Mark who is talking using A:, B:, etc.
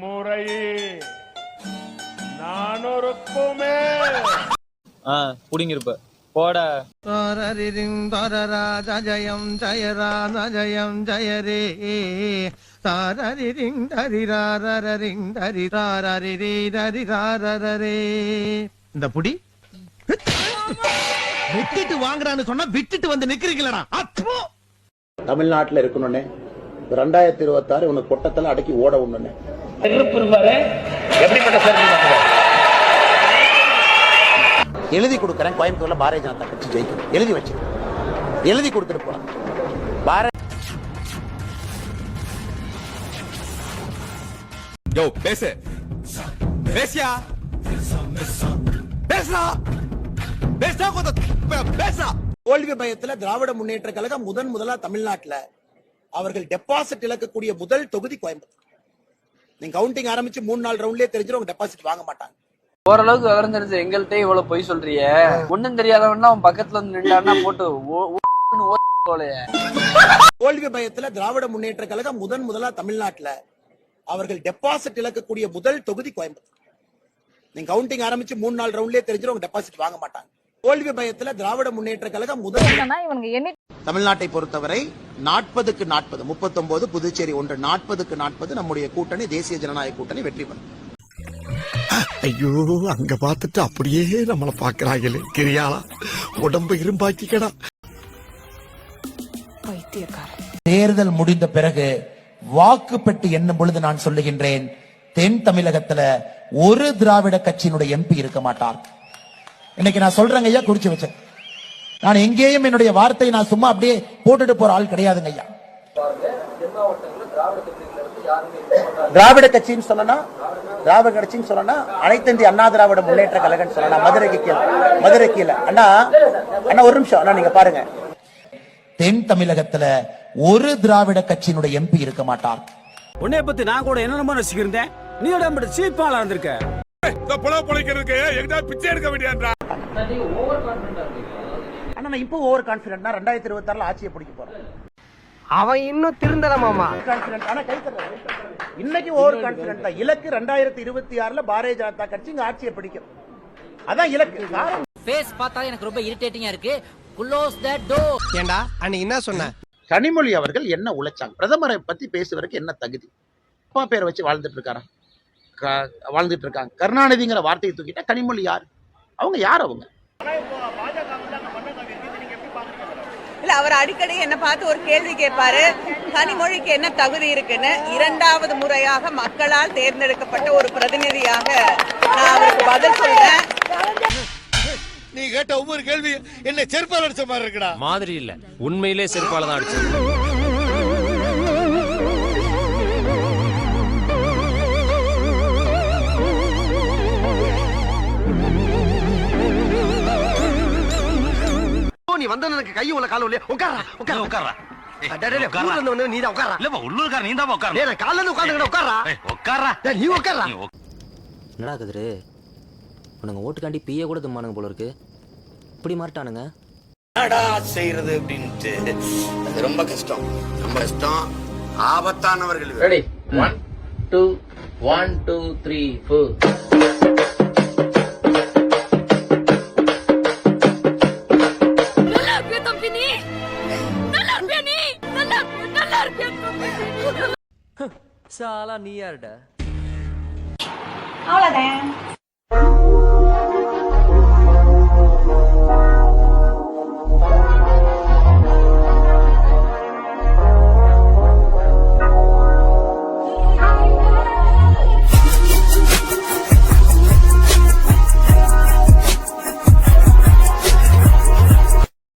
A: முறை நானொருக்குமே
B: புடிங்கிருப்ப போட
C: ஜயம் ஜயரா ஜயம் ஜயரே தாரரிங் தரிராரரிங் தரிராரரிரே தரிராரரே. இந்த புடி விட்டுட்டு வாங்குறான்னு சொன்னா விட்டுட்டு வந்து நிக்கிறீங்களா?
D: தமிழ்நாட்டில் இருக்கணும்னே 2026 உனக்கு கொட்டத்தில் அடக்கி ஓட ஒண்ணுன்னு எழுதி கொடுக்கறேன். கோயம்புத்தூர்ல பாரதிய ஜனதா கட்சி ஜெயிக்கும் எழுதி வச்சு எழுதி கொடுத்துட்டு போறான். தோல்வி பயத்துல திராவிட முன்னேற்ற கழகம் முதலா தமிழ்நாட்டில் அவர்கள் டெபாசிட் இழக்கக்கூடிய முதல் தொகுதி கோயம்புத்தூர். நீங்க கவுண்டிங் ஆரம்பிச்சு 3-4 ரவுண்ட்லயே தெரிஞ்சிடும் டெபாசிட் வாங்க மாட்டாங்க.
E: ஓரளவுக்கு விவரம் தெரிஞ்ச எங்கள்கிட்ட இவ்வளவு பொய் சொல்றிய. ஒண்ணும் தெரியாதவன்னா அவன் பக்கத்துல வந்து நின்றான்னா போட்டு
D: தோல்வி பயத்துல திராவிட முன்னேற்ற கழகம் முதலா தமிழ்நாட்டில் அவர்கள் டெபாசிட் இழக்கக்கூடிய முதல் தொகுதி கோயம்புத்தூர். நீங்க கவுண்டிங் ஆரம்பிச்சு 3-4 ரவுண்ட்லயே தெரிஞ்சிடும் டெபாசிட் வாங்க மாட்டாங்க. தோல்வி பயத்துல திராவிட முன்னேற்ற கழகம் தமிழ்நாட்டை பொறுத்தவரை 40க்கு 40 39 புதுச்சேரி 1 40க்கு 40 நம்முடைய கூட்டணி தேசிய ஜனநாயக கூட்டணி வெற்றி பெறும்.
C: ஐயோ அங்க பார்த்துட்டு அப்படியே நம்மள பாக்குறாங்களே கிரியாளா உடம்பு இரும்பாக்கிக்கடா.
D: தேர்தல் முடிந்த பிறகு வாக்கு பெட்டி எண்ணும் பொழுது நான் சொல்லுகின்றேன், தென் தமிழகத்துல ஒரு திராவிட கட்சியினுடைய எம்பி இருக்க மாட்டார். இன்னைக்கு நான் சொல்றேங்க ஐயா, குறிச்சு வச்சேன். நான் எங்கேயும் என்னுடைய வார்த்தையை நான் சும்மா அப்படியே போட்டுட்டு போற ஆள் கிடையாதுங்க ஐயா. திராவிட கட்சின்னு சொன்னா திராவிட கட்சின்னு சொன்னா அனைத்து இந்திய அண்ணா திராவிட முன்னேற்ற கழகம் சொன்னா மதுரை கீழே அண்ணா ஒரு நிமிஷம் அண்ணா, நீங்க பாருங்க, தென் தமிழகத்துல ஒரு திராவிட கட்சியினுடைய எம்பி இருக்க மாட்டார்.
F: உன்னை பத்தி நான் கூட என்ன ரசிக்கிறேன், நீ சீப்பாளா இருந்திருக்க.
D: இப்போ ஓவர் கான்பிடன்ட் 2026 ஆட்சியை பிடிக்க போறோம்.
C: அவன் இன்னும் திருந்தலமாமா.
D: இன்னைக்கு ஓவர் கான்பிடன்ட் தான். இலக்கு 2026 பாரதிய ஜனதா கட்சி இங்க ஆட்சியை பிடிக்கும். அதான் இலக்கு.
G: ஃபேஸ் பார்த்தா எனக்கு ரொம்ப இரிட்டேட்டிங்கா இருக்கு. Close that door.
C: ஏண்டா அன்னைக்கு என்ன சொன்ன?
D: கனிமொழி அவர்கள் என்ன உழைச்சாங்க? பிரதமரை பத்தி பேசுவதற்கு என்ன தகுதி? அப்பா பேரை வச்சு வாழ்ந்துட்டு இருக்காங்க. கருணாநிதிங்கிற வார்த்தையை தூக்கிட்டா கனிமொழி யார்? அவங்க யார்? அவங்க
H: இல்ல, அவர் அடிக்கடி என்ன பார்த்து ஒரு கேள்வி கேட்பாரு, கனிமொழிக்கு என்ன தகுதி இருக்குன்னு. 2வது முறையாக மக்களால் தேர்ந்தெடுக்கப்பட்ட ஒரு பிரதிநிதியாக நான் அவருக்கு பதில் சொல்றேன்.
C: நீ கேட்ட ஒவ்வொரு கேள்வி என்ன செருப்பால் அடிச்ச மாதிரி இருக்குடா.
I: மாதிரி இல்ல, உண்மையிலே செருப்பால தான் அடிச்சு.
C: நீ வந்த எனக்கு கை உள்ள கால உள்ளே உட்காரா உட்காரா. நீ தான் உட்காரா. இல்ல உள்ளூர்கார நீ தான் உட்காரா. டேய் கால்ல இருந்து உட்கார்ந்துடா உட்காரா. டேய் நீ உட்காரா.
G: என்னடா கதிரு, உனங்க ஓட்டுக்காண்டி பிஏ கூட தும்மானுங்க போல இருக்கு. இப்படி மாட்டானுங்க.
D: என்னடா செய்யறது அப்படின்ட்டு அது ரொம்ப கஷ்டம். ஆபத்தானவர்கள்.
E: ரெடி 1 2 1 2 3 4.
G: சாலா நீ யாருடா?
H: அவ்வளவுதான்.